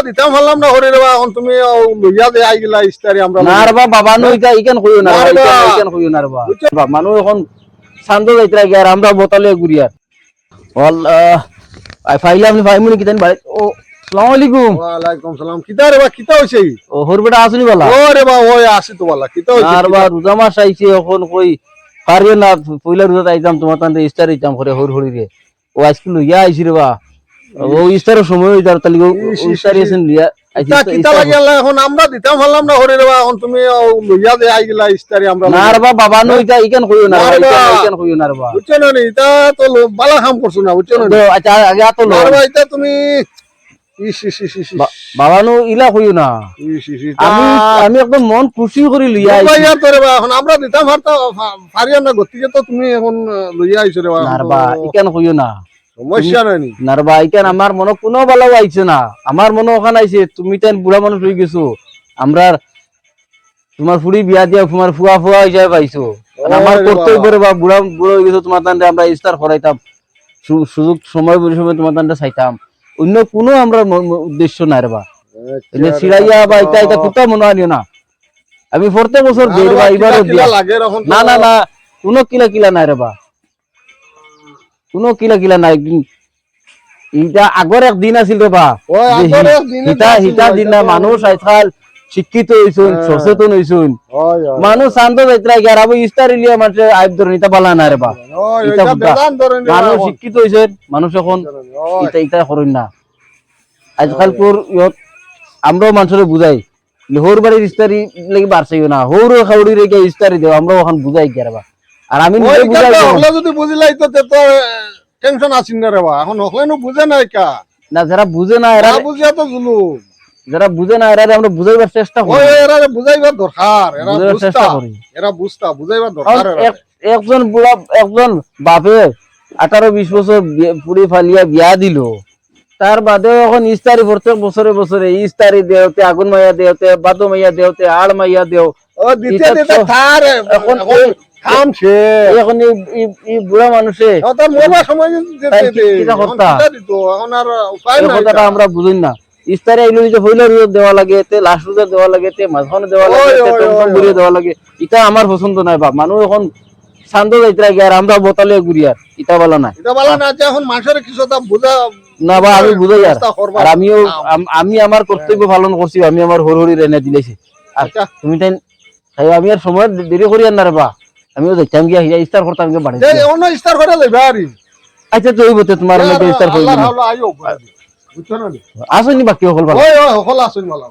দিতাম পারলাম না হরে রেবা এখন তুমি লইয়া দে আই গেলা ইস্তারি আমরা না রে বাবা নু ইকেন কইও না ইকেন কইও না রে বাবা মানুষ এখন শান্ত যাইতরা গিয়া আমরা বোতলে গুরিয়ার আল্লাহ আই ফাইলাম নি ফাইমুনি কিতান বাড়ি ও আসসালামু আলাইকুম ওয়ালাইকুম সালাম কিতা রে বা কিতা হইছে ও হরবেটা আসনি বালা ও রে বা ওই আসি তো বালা কিতা হইছে আর বা রোজা মাস আইছে এখন কই পারিও না পয়লা রোজা আইতাম তোমার তান ইস্তার আইতাম করে হর হরি রে ও আজকে লইয়া আইছি রে বা ও ইস্তারের সময় হইতার তালি ইস্তারি আছেন লিয়া কিতা কিতা লাগি আল্লাহ এখন আমরা দিতাম পারলাম না হরে রেবা এখন তুমি লইয়া দে আই গেলা ইস্তারি আমরা না রে বাবা নু ইকেন কইও না ইকেন কইও না রে বাবা বুঝছো না নি এটা তো বালা কাম করছো না বুঝছো না আচ্ছা আগে আতো লো আর ভাই এটা তুমি ইস ইস ইস ইস বাবা নু ইলা কইও না ইস ইস ইস আমি আমি একদম মন খুশি করে লইয়া ভাই আইছি আর তোরে বা এখন আমরা দিতাম পারি না গতিকে তো তুমি এখন লইয়া আইছো রে বা না রে বা ইকেন কইও না সমস্যা নাই নি না রে বা ইকেন আমার মনে কোনো বালাও আইছে না আমার মনে ওখানে আইছে তুমি তাই বুড়া মানুষ হয়ে গেছো আমরা তোমার ফুড়ি বিয়া দিয়া তোমার ফুয়া ফুয়া হিসাবে পাইছো আমার কর্তব্য রে বা বুড়া বুড়ো হয়ে গেছো তোমার তান্ডে আমরা ইস্তার করাইতাম সুযোগ সময় সময় তোমার তান্ডে চাইতাম অন্য কোনো আমরা উদ্দেশ্য নাই রে বা সিরাইয়া বা এটা এটা কোথাও মনে হয় না আমি প্রত্যেক বছর দেই রে বা এবারও দিয়া লাগে এখন না না না কোনো কিলা কিলা নাই রে বা কোনো কিলা কিলা নাই এটা আগর একদিন আছিল রে বা ওই আগর একদিন হিতা দিন না মানুষ আজকাল শিক্ষিত হইছুন সচেতন হইছুন ওই ওই মানুষ শান্ত যাত্রা গেরাবো ইস্তার ইলিয়া মানুষ আইব ধরে নিতে পালা না রে বা ওই এটা এটা বেদান ধরে নি মানুষ শিক্ষিত হইছেন মানুষ এখন এটা এটা করেন না আজকাল তোর ইয়ত আমরাও মানুষের বুঝাই হোর বাড়ির ইস্তারি লাগি বাড়ছাইও না হোর খাউড়ি রেখে ইস্তারি দেও আমরাও এখন বুঝাই গেরাবা আর আমি নিজে বুঝাই ওগুলা যদি বুঝিলাই তো তে তো টেনশন আসিন না রে বা এখন ওখানে বুঝে নাই কা না যারা বুঝে না এরা না বুঝিয়া তো জুলুম যারা বুঝে না এরা আমরা বুঝাইবার চেষ্টা ওই করি এরা বুঝাইবার দরকার এরা বুঝাইবার বুঝতা চেষ্টা করি এরা বুঝতা বুঝাইবার কারণ দরকার এরা একজন বুড়া একজন বাপে 18-20 বছর পুরি ফালিয়া বিয়া দিল তার বাদে এখন ইস্তারি প্রত্যেক বছরে বছরে ইস্তারি দেওতে আগুন মাইয়া দেওতে বাদো মাইয়া দেওতে আড় মাইয়া দেও ও দিতে দিতে থার এখন কাম সে এখন এই বুড়া মানুষে ওটা মোবা সময় তাই দিতে কিটা করতা? দিত এখন আর উপায় এই নাই কথাটা আমরা বুঝিন না ইস্তারি আইলো যে হইলো রোজ দেওয়া লাগে তে লাস্ট রোজ দেওয়া লাগে তে মাঝখানে দেওয়া লাগে ওই, তে ওই, টেনশন ওই, ঘুরিয়ে ওই। দেওয়া লাগে এটা আমার পছন্দ নাই বাপ মানুষ এখন শান্ত যাইতরা গিয়ে আর আমরা বোতলে ঘুরিয়ার এটা বলা না এটা বলা না যে এখন মানুষের কিছু তা বুঝা না বা আমি বুঝাই আর চেষ্টা করবা। আর আমিও আমি আমার কর্তব্য পালন করছি আমি আমার হরি হরি রেনে দিলেছি আর আচ্ছা। তুমি তাই তাই আমি আর সময় দেরি করি আর না রে বা আমিও দেখতাম গিয়া হিয়া ইস্তার করতাম গিয়ে বাড়ি যে অন্য স্টার করে লইবে আরি আচ্ছা তো ওই বতে তোমার মধ্যে ইস্তার করি আল্লাহ আল্লাহ আইও বুঝছো না আসেনি বাকি হল ভালো ওই ওই হল আসুন মালা